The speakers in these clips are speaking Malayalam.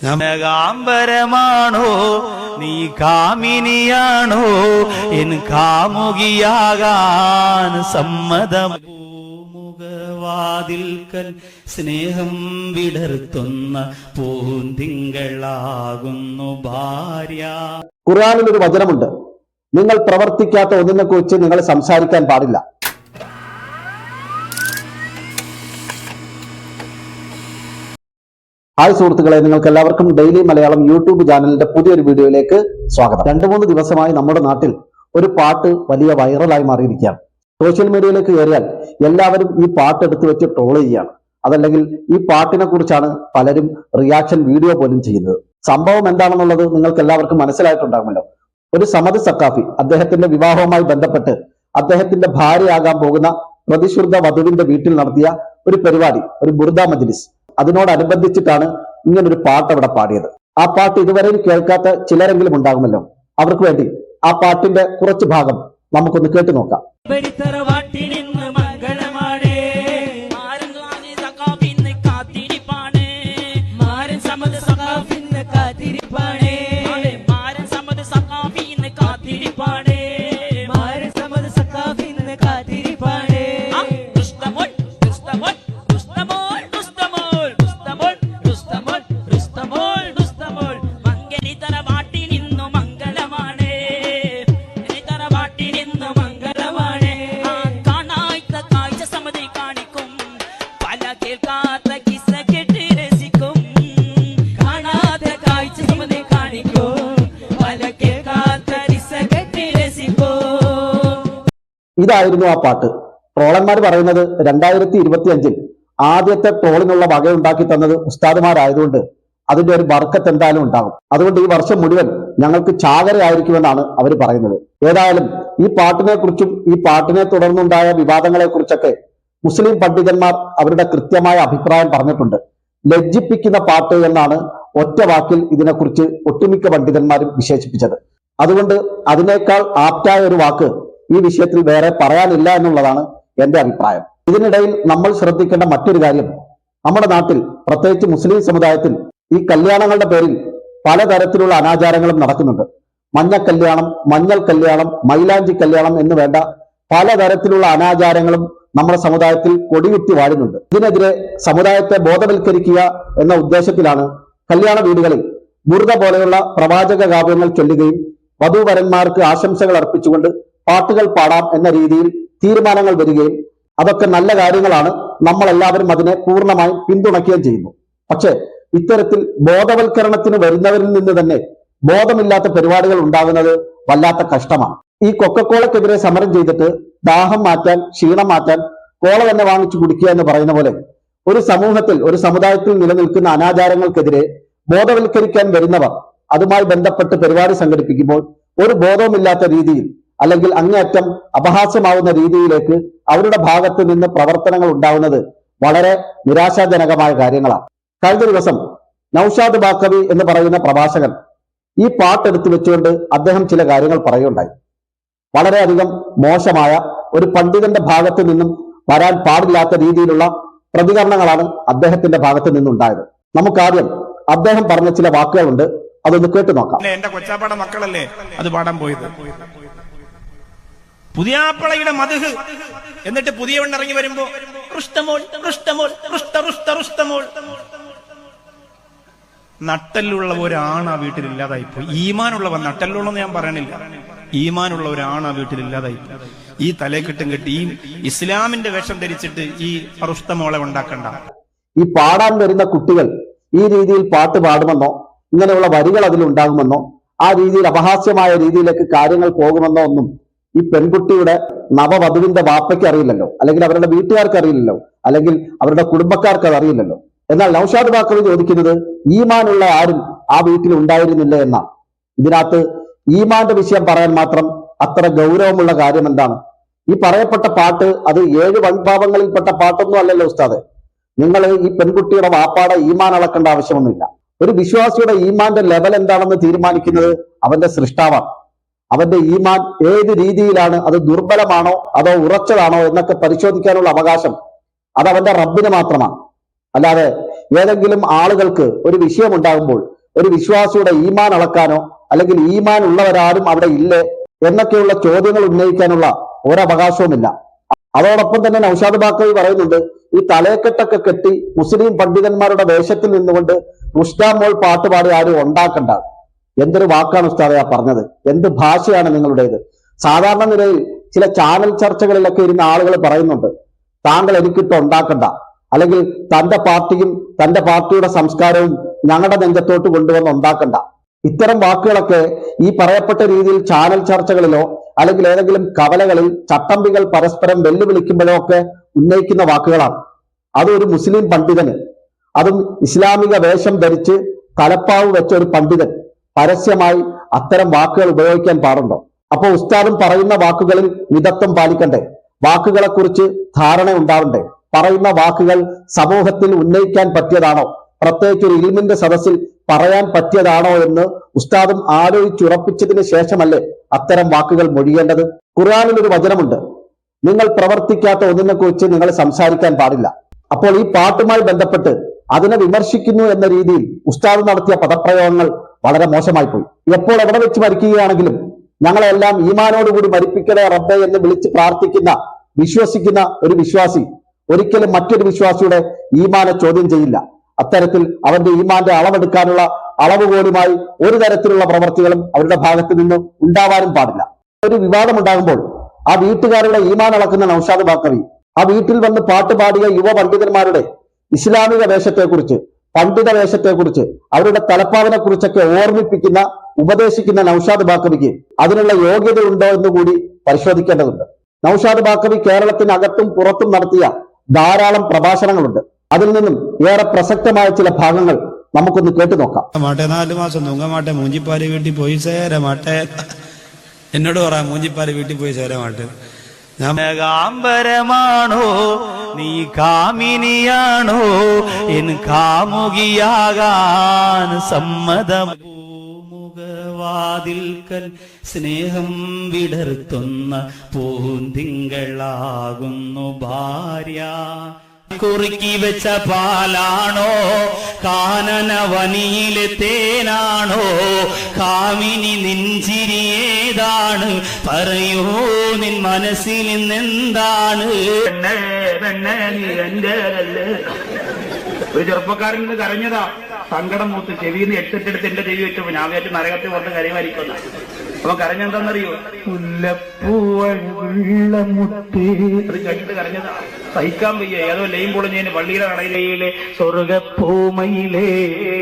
കാമ്പരമാണോ നീ കാമിനിയാണോ എൻ കാമുകിയാകാൻ സമ്മതം. മുഖവാതിൽക്കൽ സ്നേഹം വിടർത്തുന്ന പൂന്തിങ്കളാകുന്നു ഭാര്യ. ഖുർആനിൽ ഒരു വചനമുണ്ട്, നിങ്ങൾ പ്രവർത്തിക്കാത്ത ഒന്നിനെ കുറിച്ച് നിങ്ങൾ സംസാരിക്കാൻ പാടില്ല. ഹായ് സുഹൃത്തുക്കളെ, നിങ്ങൾക്ക് എല്ലാവർക്കും ഡെയിലി മലയാളം യൂട്യൂബ് ചാനലിന്റെ പുതിയൊരു വീഡിയോയിലേക്ക് സ്വാഗതം. 2-3 ദിവസമായി നമ്മുടെ നാട്ടിൽ ഒരു പാട്ട് വലിയ വൈറലായി മാറിയിരിക്കുകയാണ്. സോഷ്യൽ മീഡിയയിലേക്ക് കയറിയാൽ എല്ലാവരും ഈ പാട്ട് എടുത്തു വെച്ച് ട്രോൾ ചെയ്യുകയാണ്. അതല്ലെങ്കിൽ ഈ പാട്ടിനെ കുറിച്ചാണ് പലരും റിയാക്ഷൻ വീഡിയോ പോലും ചെയ്യുന്നത്. സംഭവം എന്താണെന്നുള്ളത് നിങ്ങൾക്ക് എല്ലാവർക്കും മനസ്സിലായിട്ടുണ്ടാകുമല്ലോ. ഒരു സമദ് സക്കാഫി അദ്ദേഹത്തിന്റെ വിവാഹവുമായി ബന്ധപ്പെട്ട് അദ്ദേഹത്തിന്റെ ഭാര്യയാകാൻ പോകുന്ന പ്രതിശ്രുത വധുവിന്റെ വീട്ടിൽ നടത്തിയ ഒരു പരിപാടി, ഒരു ബുർദ മജ്ലിസ്, അതിനോടനുബന്ധിച്ചിട്ടാണ് ഇങ്ങനൊരു പാട്ട് അവിടെ പാടിയത്. ആ പാട്ട് ഇതുവരെയും കേൾക്കാത്ത ചിലരെങ്കിലും ഉണ്ടാകുമല്ലോ. അവർക്ക് വേണ്ടി ആ പാട്ടിന്റെ കുറച്ച് ഭാഗം നമുക്കൊന്ന് കേട്ടു നോക്കാം. ഇതായിരുന്നു ആ പാട്ട്. ട്രോളന്മാർ പറയുന്നത് 2025 ആദ്യത്തെ ട്രോളിനുള്ള വകയുണ്ടാക്കി തന്നത് ഉസ്താദുമാരായതുകൊണ്ട് അതിന്റെ ഒരു ബർക്കത്ത് എന്തായാലും ഉണ്ടാകും. അതുകൊണ്ട് ഈ വർഷം മുഴുവൻ ഞങ്ങൾക്ക് ചാകരയായിരിക്കുമെന്നാണ് അവർ പറയുന്നത്. ഏതായാലും ഈ പാട്ടിനെ കുറിച്ചും ഈ പാട്ടിനെ തുടർന്നുണ്ടായ വിവാദങ്ങളെ കുറിച്ചൊക്കെ മുസ്ലിം പണ്ഡിതന്മാർ അവരുടെ കൃത്യമായ അഭിപ്രായം പറഞ്ഞിട്ടുണ്ട്. ലജ്ജിപ്പിക്കുന്ന പാട്ട് എന്നാണ് ഒറ്റ വാക്കിൽ ഇതിനെക്കുറിച്ച് ഒട്ടുമിക്ക പണ്ഡിതന്മാരും വിശേഷിപ്പിച്ചത്. അതുകൊണ്ട് അതിനേക്കാൾ ആപ്റ്റായ ഒരു വാക്ക് ഈ വിഷയത്തിൽ വേറെ പറയാനില്ല എന്നുള്ളതാണ് എന്റെ അഭിപ്രായം. ഇതിനിടയിൽ നമ്മൾ ശ്രദ്ധിക്കേണ്ട മറ്റൊരു കാര്യം, നമ്മുടെ നാട്ടിൽ പ്രത്യേകിച്ച് മുസ്ലിം സമുദായത്തിൽ ഈ കല്യാണങ്ങളുടെ പേരിൽ പലതരത്തിലുള്ള അനാചാരങ്ങളും നടക്കുന്നുണ്ട്. മഞ്ഞ കല്യാണം, മഞ്ഞൾ കല്യാണം, മൈലാഞ്ചി കല്യാണം എന്ന് വേണ്ട പലതരത്തിലുള്ള അനാചാരങ്ങളും നമ്മുടെ സമുദായത്തിൽ കൊടികുത്തി വാഴുന്നുണ്ട്. ഇതിനെതിരെ സമുദായത്തെ ബോധവൽക്കരിക്കുക എന്ന ഉദ്ദേശത്തിലാണ് കല്യാണ വീടുകളിൽ ബുർദ പോലെയുള്ള പ്രവാചക കാവ്യങ്ങൾ ചൊല്ലുകയും വധൂവരന്മാർക്ക് ആശംസകൾ അർപ്പിച്ചുകൊണ്ട് പാട്ടുകൾ പാടാം എന്ന രീതിയിൽ തീരുമാനങ്ങൾ വരികയും അതൊക്കെ നല്ല കാര്യങ്ങളാണ്. നമ്മൾ എല്ലാവരും അതിനെ പൂർണ്ണമായും പിന്തുണയ്ക്കുകയും ചെയ്യുന്നു. പക്ഷെ ഇത്തരത്തിൽ ബോധവൽക്കരണത്തിന് വരുന്നവരിൽ നിന്ന് തന്നെ ബോധമില്ലാത്ത പരിപാടികൾ ഉണ്ടാകുന്നത് വല്ലാത്ത കഷ്ടമാണ്. ഈ കൊക്കക്കോളക്കെതിരെ സമരം ചെയ്തിട്ട് ദാഹം മാറ്റാൻ, ക്ഷീണം മാറ്റാൻ കോള തന്നെ വാങ്ങിച്ചു കുടിക്കുക എന്ന് പറയുന്ന പോലെ ഒരു സമൂഹത്തിൽ, ഒരു സമുദായത്തിൽ നിലനിൽക്കുന്ന അനാചാരങ്ങൾക്കെതിരെ ബോധവൽക്കരിക്കാൻ വരുന്നവർ അതുമായി ബന്ധപ്പെട്ട് പരിപാടി സംഘടിപ്പിക്കുമ്പോൾ ഒരു ബോധവുമില്ലാത്ത രീതിയിൽ അല്ലെങ്കിൽ അങ്ങേയറ്റം അപഹാസ്യമാവുന്ന രീതിയിലേക്ക് അവരുടെ ഭാഗത്ത് നിന്ന് പ്രവർത്തനങ്ങൾ ഉണ്ടാവുന്നത് വളരെ നിരാശാജനകമായ കാര്യങ്ങളാണ്. കഴിഞ്ഞ ദിവസം നൌഷാദ് ബാക്കവി എന്ന് പറയുന്ന പ്രഭാഷകൻ ഈ പാട്ടെടുത്തു വെച്ചുകൊണ്ട് അദ്ദേഹം ചില കാര്യങ്ങൾ പറയുകയുണ്ടായി. വളരെയധികം മോശമായ ഒരു പണ്ഡിതന്റെ ഭാഗത്ത് നിന്നും വരാൻ പാടില്ലാത്ത രീതിയിലുള്ള പ്രതികരണങ്ങളാണ് അദ്ദേഹത്തിന്റെ ഭാഗത്ത് നിന്നുണ്ടായത്. നമുക്കാദ്യം അദ്ദേഹം പറഞ്ഞ ചില വാക്കുകളുണ്ട്, അതൊന്ന് കേട്ടു നോക്കാം. എന്റെ കൊച്ചാപ്പാട മക്കളല്ലേ അത് പാടാൻ പോയത്. പുതിയാപ്പളയുടെ മദ്ഹ് എന്നിട്ട് പുതിയവൻ ഇറങ്ങി വരുമ്പോ റുസ്തമോൾ റുസ്തമോൾ റുസ്ത റുസ്ത റുസ്തമോൾ. നട്ടലുള്ള ഒരാണ് ആ വീട്ടിലില്ലാതായിപ്പോയി. ഈമാനുള്ളവൻ, നട്ടല്ലുള്ളെന്ന് ഞാൻ പറയണില്ല, ഈമാനുള്ള ഒരാണ് ആ വീട്ടിലില്ലാതായിപ്പോയി. ഈ തലേക്കെട്ടും കെട്ടി ഈ ഇസ്ലാമിന്റെ വേഷം ധരിച്ചിട്ട് ഈ റുസ്തമോളെ ഉണ്ടാക്കണ്ട. ഈ പാടാൻ വരുന്ന കുട്ടികൾ ഈ രീതിയിൽ പാട്ട് പാടുമെന്നോ ഇങ്ങനെയുള്ള വരികൾ അതിലുണ്ടാകുമെന്നോ ആ രീതിയിൽ അപഹാസ്യമായ രീതിയിലേക്ക് കാര്യങ്ങൾ പോകുമെന്നോ ഒന്നും ഈ പെൺകുട്ടിയുടെ നവവധുവിന്റെ വാപ്പയ്ക്ക് അറിയില്ലല്ലോ, അല്ലെങ്കിൽ അവരുടെ വീട്ടുകാർക്ക് അറിയില്ലല്ലോ, അല്ലെങ്കിൽ അവരുടെ കുടുംബക്കാർക്ക് അത് അറിയില്ലല്ലോ. എന്നാൽ നൌഷാദ് ബാക്കവി ചോദിക്കുന്നത് ഈമാനുള്ള ആരും ആ വീട്ടിൽ ഉണ്ടായിരുന്നില്ല എന്നാണ്. ഇതിനകത്ത് ഈമാന്റെ വിഷയം പറയാൻ മാത്രം അത്ര ഗൗരവമുള്ള കാര്യം എന്താണ്? ഈ പറയപ്പെട്ട പാട്ട് അത് 7 വൻപാപങ്ങളിൽപ്പെട്ട പാട്ടൊന്നും അല്ലല്ലോ ഉസ്താദെ. നിങ്ങൾ ഈ പെൺകുട്ടിയുടെ വാപ്പാടെ ഈമാൻ അളക്കേണ്ട ആവശ്യമൊന്നുമില്ല. ഒരു വിശ്വാസിയുടെ ഈമാന്റെ ലെവൽ എന്താണെന്ന് തീരുമാനിക്കുന്നത് അവന്റെ സൃഷ്ടാവാണ്. അവന്റെ ഈമാൻ ഏത് രീതിയിലാണ്, അത് ദുർബലമാണോ അതോ ഉറച്ചതാണോ എന്നൊക്കെ പരിശോധിക്കാനുള്ള അവകാശം അത് അവന്റെ റബ്ബിന് മാത്രമാണ്. അല്ലാതെ ഏതെങ്കിലും ആളുകൾക്ക് ഒരു വിഷയം ഉണ്ടാകുമ്പോൾ ഒരു വിശ്വാസിയുടെ ഈമാൻ അളക്കാനോ അല്ലെങ്കിൽ ഈമാൻ ഉള്ളവരാരും അവിടെ ഇല്ലേ എന്നൊക്കെയുള്ള ചോദ്യങ്ങൾ ഉന്നയിക്കാനുള്ള ഒരവകാശവുമില്ല. അതോടൊപ്പം തന്നെ നൗഷാദ് ബാക്കവി പറയുന്നുണ്ട്, ഈ തലയെക്കെട്ടൊക്കെ കെട്ടി മുസ്ലിം പണ്ഡിതന്മാരുടെ വേഷത്തിൽ നിന്നുകൊണ്ട് മുഷ്താമോൾ പാട്ടുപാടി ആരും ഉണ്ടാക്കണ്ട. എന്തൊരു വാക്കാണ് ഉസ്താദെ ആ പറഞ്ഞത്, എന്ത് ഭാഷയാണ് നിങ്ങളുടേത്. സാധാരണ നിലയിൽ ചില ചാനൽ ചർച്ചകളിലൊക്കെ ഇരുന്ന ആളുകൾ പറയുന്നുണ്ട്, താങ്കൾ എനിക്കിട്ട് ഉണ്ടാക്കണ്ട, അല്ലെങ്കിൽ തന്റെ പാർട്ടിയും തന്റെ പാർട്ടിയുടെ സംസ്കാരവും ഞങ്ങളുടെ നെഞ്ചത്തോട്ട് കൊണ്ടുവന്ന് ഉണ്ടാക്കണ്ട. ഇത്തരം വാക്കുകളൊക്കെ ഈ പറയപ്പെട്ട രീതിയിൽ ചാനൽ ചർച്ചകളിലോ അല്ലെങ്കിൽ ഏതെങ്കിലും കവലകളിൽ ചട്ടമ്പികൾ പരസ്പരം വെല്ലുവിളിക്കുമ്പോഴോ ഒക്കെ ഉന്നയിക്കുന്ന വാക്കുകളാണ്. അതൊരു മുസ്ലിം പണ്ഡിതന്, അതും ഇസ്ലാമിക വേഷം ധരിച്ച് തലപ്പാവ് വെച്ച ഒരു പണ്ഡിതൻ പരസ്യമായി അത്തരം വാക്കുകൾ ഉപയോഗിക്കാൻ പാടുണ്ടോ? അപ്പോൾ ഉസ്താദും പറയുന്ന വാക്കുകളിൽ മിതത്വം പാലിക്കണ്ടേ? വാക്കുകളെ കുറിച്ച് ധാരണ ഉണ്ടാവണ്ടേ? പറയുന്ന വാക്കുകൾ സമൂഹത്തിൽ ഉന്നയിക്കാൻ പറ്റിയതാണോ, പ്രത്യേകിച്ച് ഒരു ഇൽമിന്റെ സദസ്സിൽ പറയാൻ പറ്റിയതാണോ എന്ന് ഉസ്താദും ആലോചിച്ചുറപ്പിച്ചതിന് ശേഷമല്ലേ അത്തരം വാക്കുകൾ മൊഴിയേണ്ടത്? ഖുർആനിൽ ഒരു വചനമുണ്ട്, നിങ്ങൾ പ്രവർത്തിക്കാത്ത ഒന്നിനെ കുറിച്ച് നിങ്ങൾ സംസാരിക്കാൻ പാടില്ല. അപ്പോൾ ഈ പാട്ടുമായി ബന്ധപ്പെട്ട് അതിനെ വിമർശിക്കുന്നു എന്ന രീതിയിൽ ഉസ്താദ് നടത്തിയ പദപ്രയോഗങ്ങൾ വളരെ മോശമായി പോയി. എപ്പോൾ എവിടെ വെച്ച് മരിക്കുകയാണെങ്കിലും ഞങ്ങളെല്ലാം ഈമാനോടുകൂടി മരിപ്പിക്കണേ റബ്ബേ എന്ന് വിളിച്ച് പ്രാർത്ഥിക്കുന്ന വിശ്വസിക്കുന്ന ഒരു വിശ്വാസി ഒരിക്കലും മറ്റൊരു വിശ്വാസിയുടെ ഈമാനെ ചോദ്യം ചെയ്യില്ല. അത്തരത്തിൽ അവന്റെ ഈമാന്റെ അളവെടുക്കാനുള്ള അളവുകോലുമായി ഒരു തരത്തിലുള്ള പ്രവർത്തികളും അവരുടെ ഭാഗത്ത് നിന്ന് ഉണ്ടാവാനും പാടില്ല. ഒരു വിവാദമുണ്ടാകുമ്പോൾ ആ വീട്ടുകാരുടെ ഈമാൻ അളക്കുന്ന നൗഷാദ് ബാക്കവി ആ വീട്ടിൽ വന്ന് പാട്ടുപാടിയ യുവ പണ്ഡിതന്മാരുടെ ഇസ്ലാമിക വേഷത്തെക്കുറിച്ച്, പണ്ഡിത വേഷത്തെക്കുറിച്ച്, അവരുടെ തലപ്പാവിനെ കുറിച്ചൊക്കെ ഓർമ്മിപ്പിക്കുന്ന ഉപദേശിക്കുന്ന നൗഷാദ് ബാക്കവിക്ക് അതിനുള്ള യോഗ്യതയുണ്ടോ എന്ന് കൂടി പരിശോധിക്കേണ്ടതുണ്ട്. നൗഷാദ് ബാക്കവി കേരളത്തിനകത്തും പുറത്തും നടത്തിയ ധാരാളം പ്രഭാഷണങ്ങളുണ്ട്. അതിൽ നിന്നും ഏറെ പ്രസക്തമായ ചില ഭാഗങ്ങൾ നമുക്കൊന്ന് കേട്ടു നോക്കാം. മാട്ടെ 4 മാസം തൂങ്ങമാട്ടെ മൂഞ്ചിപ്പാല് വീട്ടിൽ പോയി ചേരമാട്ടെ, എന്നോട് പറയാം മൂഞ്ചിപ്പാല് വീട്ടിൽ പോയി ചേരമാട്ടെ. കാമ്പരമാണോ നീ കാമിനിയാണോ എൻ കാമുകിയാകാൻ സമ്മതം? പൂമുഖവാതിൽക്കൽ സ്നേഹം വിടർത്തുന്ന പൂന്തിങ്കളാകുന്നു ഭാര്യ. കുറുക്കി വെച്ച പാലാണോ കാനനവനിയിലെ തേനാണോ? കാമിനി നെഞ്ചിരിയേതാണ്, പറയൂ നിൻ മനസ്സിൽ നിന്നെന്താണ്? ഒരു ചെറുപ്പക്കാരൻ നിന്ന് കരഞ്ഞതാ, സങ്കടം മൂത്ത് ചെവിന്ന് എടുത്തിട്ടെടുത്ത് എന്റെ ചെവി വെച്ചപ്പോ ഞാൻ വിചാരിച്ചു നരകത്തിൽ വന്ന് കരയുമായിരിക്കുന്ന. അപ്പൊ കരഞ്ഞെന്താന്നറിയോ? മുല്ലപ്പൂവെള്ളമുത്ത്. അത് കേട്ടിട്ട് കരഞ്ഞതാ, സഹിക്കാൻ വയ്യ. ഏതോ ലൈൻ പൊളിഞ്ഞതിന് പള്ളിയുടെ കടയിലെ സ്വർഗപ്പൂമയിലേ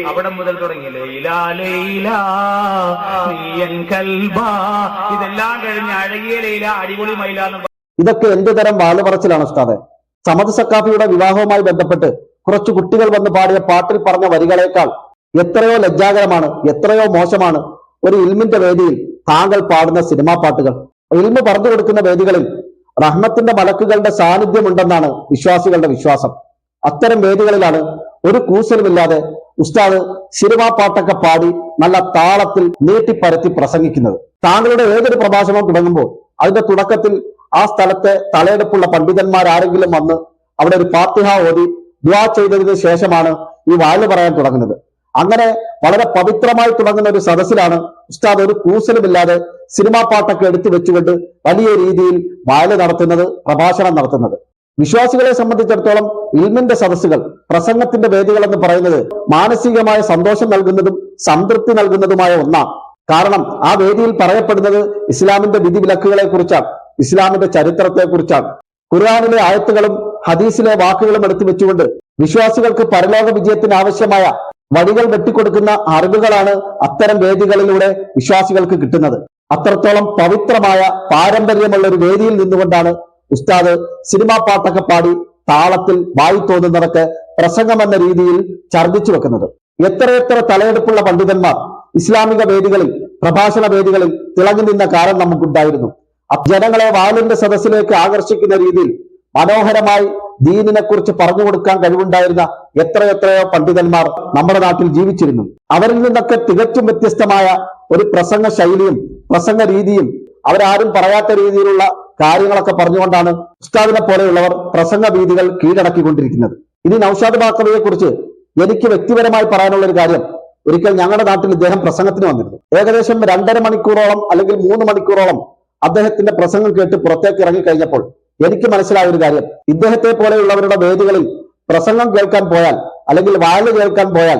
അവിടെ മുതൽ തുടങ്ങി ലൈലാ ലൈലാ നീയൻ കൽബാ. ഇതെല്ലാം കഴിഞ്ഞ് അഴകിയ ലൈല അടിപൊളി മൈലാന്ന്. ഇതൊക്കെ എന്ത് തരം വാലുപറച്ചിലാണ് ഉസ്താദെ? സമദ് സക്കാഫിയുടെ വിവാഹവുമായി ബന്ധപ്പെട്ട് കുറച്ചു കുട്ടികൾ വന്ന് പാടിയ പാട്ടിൽ പറഞ്ഞ വരികളേക്കാൾ എത്രയോ ലജ്ജാകരമാണ്, എത്രയോ മോശമാണ് ഒരു ഇൽമിന്റെ വേദിയിൽ താങ്കൾ പാടുന്ന സിനിമാ പാട്ടുകൾ. ഇൽമ് പറഞ്ഞു കൊടുക്കുന്ന വേദികളിൽ റഹ്മത്തിന്റെ മലക്കുകളുടെ സാന്നിധ്യമുണ്ടെന്നാണ് വിശ്വാസികളുടെ വിശ്വാസം. അത്തരം വേദികളിലാണ് ഒരു കൂസലുമില്ലാതെ ഉസ്താദ് സിനിമാ പാട്ടൊക്കെ പാടി നല്ല താളത്തിൽ നീട്ടിപ്പരത്തി പ്രസംഗിക്കുന്നത്. താങ്കളുടെ ഏതൊരു പ്രഭാഷണവും തുടങ്ങുമ്പോൾ അതിന്റെ തുടക്കത്തിൽ ആ സ്ഥലത്തെ തലയെടുപ്പുള്ള പണ്ഡിതന്മാരാരെങ്കിലും വന്ന് അവിടെ ഒരു ഫാത്തിഹ ഓതി ദുആ ചെയ്തതിനു ശേഷമാണ് ഈ വാല് പറയാൻ തുടങ്ങുന്നത്. അങ്ങനെ വളരെ പവിത്രമായി തുടങ്ങുന്ന ഒരു സദസ്സിലാണ് ഉസ്താദ് ഒരു കൂസലുമില്ലാതെ സിനിമാ പാട്ടൊക്കെ എടുത്തു വെച്ചുകൊണ്ട് വലിയ രീതിയിൽ വാല് നടത്തുന്നത്, പ്രഭാഷണം നടത്തുന്നത്. വിശ്വാസികളെ സംബന്ധിച്ചിടത്തോളം ഇൽമിന്റെ സദസ്സുകൾ, പ്രസംഗത്തിന്റെ വേദികൾ എന്ന് പറയുന്നത് മാനസികമായ സന്തോഷം നൽകുന്നതും സംതൃപ്തി നൽകുന്നതുമായ ഒന്നാണ്. കാരണം ആ വേദിയിൽ പറയപ്പെടുന്നത് ഇസ്ലാമിന്റെ വിധിവിലക്കുകളെ കുറിച്ചാണ്, ഇസ്ലാമിന്റെ ചരിത്രത്തെ കുറിച്ചാണ്. ഖുർആനിലെ ആയത്തുകളും ഹദീസിലെ വാക്കുകളും എടുത്തു വെച്ചുകൊണ്ട് വിശ്വാസികൾക്ക് പരലോക വിജയത്തിന് ആവശ്യമായ വഴികൾ വെട്ടിക്കൊടുക്കുന്ന അറിവുകളാണ് അത്തരം വേദികളിലൂടെ വിശ്വാസികൾക്ക് കിട്ടുന്നത്. അത്രത്തോളം പവിത്രമായ പാരമ്പര്യമുള്ള ഒരു വേദിയിൽ നിന്നുകൊണ്ടാണ് ഉസ്താദ് സിനിമാ പാട്ടൊക്കെ പാടി താളത്തിൽ വായി തോന്നുന്നതൊക്കെ പ്രസംഗം എന്ന രീതിയിൽ ഛർദ്ദിച്ചു വെക്കുന്നത്. എത്രയെത്ര തലയെടുപ്പുള്ള പണ്ഡിതന്മാർ ഇസ്ലാമിക വേദികളിൽ, പ്രഭാഷണ വേദികളിൽ തിളങ്ങി നിന്ന കാലം നമുക്കുണ്ടായിരുന്നു. ജനങ്ങളെ വാലിന്റെ സദസ്സിലേക്ക് ആകർഷിക്കുന്ന രീതിയിൽ മനോഹരമായി ദീനിനെ കുറിച്ച് പറഞ്ഞു കൊടുക്കാൻ കഴിവുണ്ടായിരുന്ന എത്രയെത്രയോ പണ്ഡിതന്മാർ നമ്മുടെ നാട്ടിൽ ജീവിച്ചിരുന്നു. അവരിൽ നിന്നൊക്കെ തികച്ചും വ്യത്യസ്തമായ ഒരു പ്രസംഗ ശൈലിയും പ്രസംഗ രീതിയും, അവരാരും പറയാത്ത രീതിയിലുള്ള കാര്യങ്ങളൊക്കെ പറഞ്ഞുകൊണ്ടാണ് ഉസ്താദിനെ പോലെയുള്ളവർ പ്രസംഗ വീതികൾ കീഴടക്കിക്കൊണ്ടിരിക്കുന്നത്. ഇനി നൗഷാദ് ബാക്കവിയെ കുറിച്ച് എനിക്ക് വ്യക്തിപരമായി പറയാനുള്ള ഒരു കാര്യം, ഒരിക്കൽ ഞങ്ങളുടെ നാട്ടിൽ ഇദ്ദേഹം പ്രസംഗത്തിന് വന്നിരുന്നു. ഏകദേശം 2.5 മണിക്കൂറോളം അല്ലെങ്കിൽ 3 മണിക്കൂറോളം അദ്ദേഹത്തിന്റെ പ്രസംഗം കേട്ട് പുറത്തേക്ക് ഇറങ്ങിക്കഴിഞ്ഞപ്പോൾ എനിക്ക് മനസ്സിലായ ഒരു കാര്യം, ഇദ്ദേഹത്തെ പോലെയുള്ളവരുടെ വേദികളിൽ പ്രസംഗം കേൾക്കാൻ പോയാൽ അല്ലെങ്കിൽ വായന കേൾക്കാൻ പോയാൽ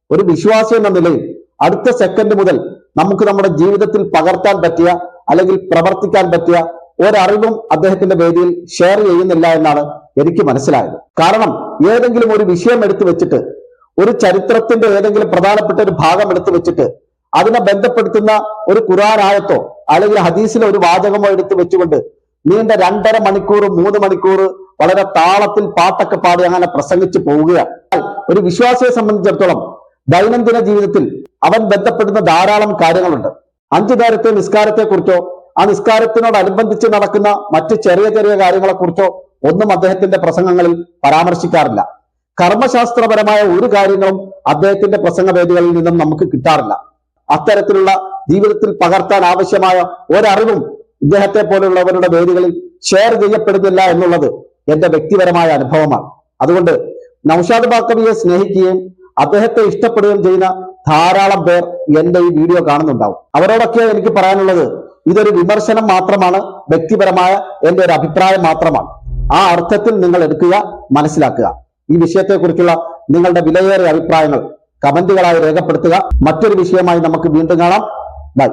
ഒരു വിശ്വാസി എന്ന നിലയിൽ അടുത്ത സെക്കൻഡ് മുതൽ നമുക്ക് നമ്മുടെ ജീവിതത്തിൽ പകർത്താൻ പറ്റിയ അല്ലെങ്കിൽ പ്രവർത്തിക്കാൻ പറ്റിയ ഒരറിവും അദ്ദേഹത്തിന്റെ വേദിയിൽ ഷെയർ ചെയ്യുന്നില്ല എന്നാണ് എനിക്ക് മനസ്സിലായത്. കാരണം ഏതെങ്കിലും ഒരു വിഷയം എടുത്തു വെച്ചിട്ട്, ഒരു ചരിത്രത്തിന്റെ ഏതെങ്കിലും പ്രധാനപ്പെട്ട ഒരു ഭാഗം എടുത്തു വെച്ചിട്ട് അതിനെ ബന്ധപ്പെടുത്തുന്ന ഒരു ഖുർആൻ ആയത്തോ അല്ലെങ്കിൽ ഹദീസിലെ ഒരു വാചകമോ എടുത്തു വെച്ചുകൊണ്ട് നീണ്ട 2.5 മണിക്കൂർ 3 മണിക്കൂർ വളരെ താളത്തിൽ പാട്ടൊക്കെ പാടി അങ്ങനെ പ്രസംഗിച്ചു പോവുകയാണ്. ഒരു വിശ്വാസിയെ സംബന്ധിച്ചിടത്തോളം ദൈനംദിന ജീവിതത്തിൽ അവൻ ബന്ധപ്പെടുന്ന ധാരാളം കാര്യങ്ങളുണ്ട്. 5 നേരത്തെ നിസ്കാരത്തെക്കുറിച്ചോ ആ നിസ്കാരത്തിനോടനുബന്ധിച്ച് നടക്കുന്ന മറ്റ് ചെറിയ ചെറിയ കാര്യങ്ങളെക്കുറിച്ചോ ഒന്നും അദ്ദേഹത്തിന്റെ പ്രസംഗങ്ങളിൽ പരാമർശിക്കാറില്ല. കർമ്മശാസ്ത്രപരമായ ഒരു കാര്യങ്ങളും അദ്ദേഹത്തിന്റെ പ്രസംഗവേദികളിൽ നിന്നും നമുക്ക് കിട്ടാറില്ല. അത്തരത്തിലുള്ള ജീവിതത്തിൽ പകർത്താൻ ആവശ്യമായ ഒരറിവും ഇദ്ദേഹത്തെ പോലുള്ളവരുടെ വേദികളിൽ ഷെയർ ചെയ്യപ്പെടുന്നില്ല എന്നുള്ളത് എന്റെ വ്യക്തിപരമായ അനുഭവമാണ്. അതുകൊണ്ട് നൗഷാദ് ബാക്കവിയെ സ്നേഹിക്കുകയും അദ്ദേഹത്തെ ഇഷ്ടപ്പെടുകയും ചെയ്യുന്ന ധാരാളം പേർ എന്റെ ഈ വീഡിയോ കാണുന്നുണ്ടാവും. അവരോടൊക്കെ എനിക്ക് പറയാനുള്ളത്, ഇതൊരു വിമർശനം മാത്രമാണ്, വ്യക്തിപരമായ എന്റെ ഒരു അഭിപ്രായം മാത്രമാണ്. ആ അർത്ഥത്തിൽ നിങ്ങൾ എടുക്കുക, മനസ്സിലാക്കുക. ഈ വിഷയത്തെക്കുറിച്ചുള്ള നിങ്ങളുടെ വിലയേറിയ അഭിപ്രായങ്ങൾ കമന്റുകളായി രേഖപ്പെടുത്തുക. മറ്റൊരു വിഷയമായി നമുക്ക് വീണ്ടും കാണാം. ബൈ.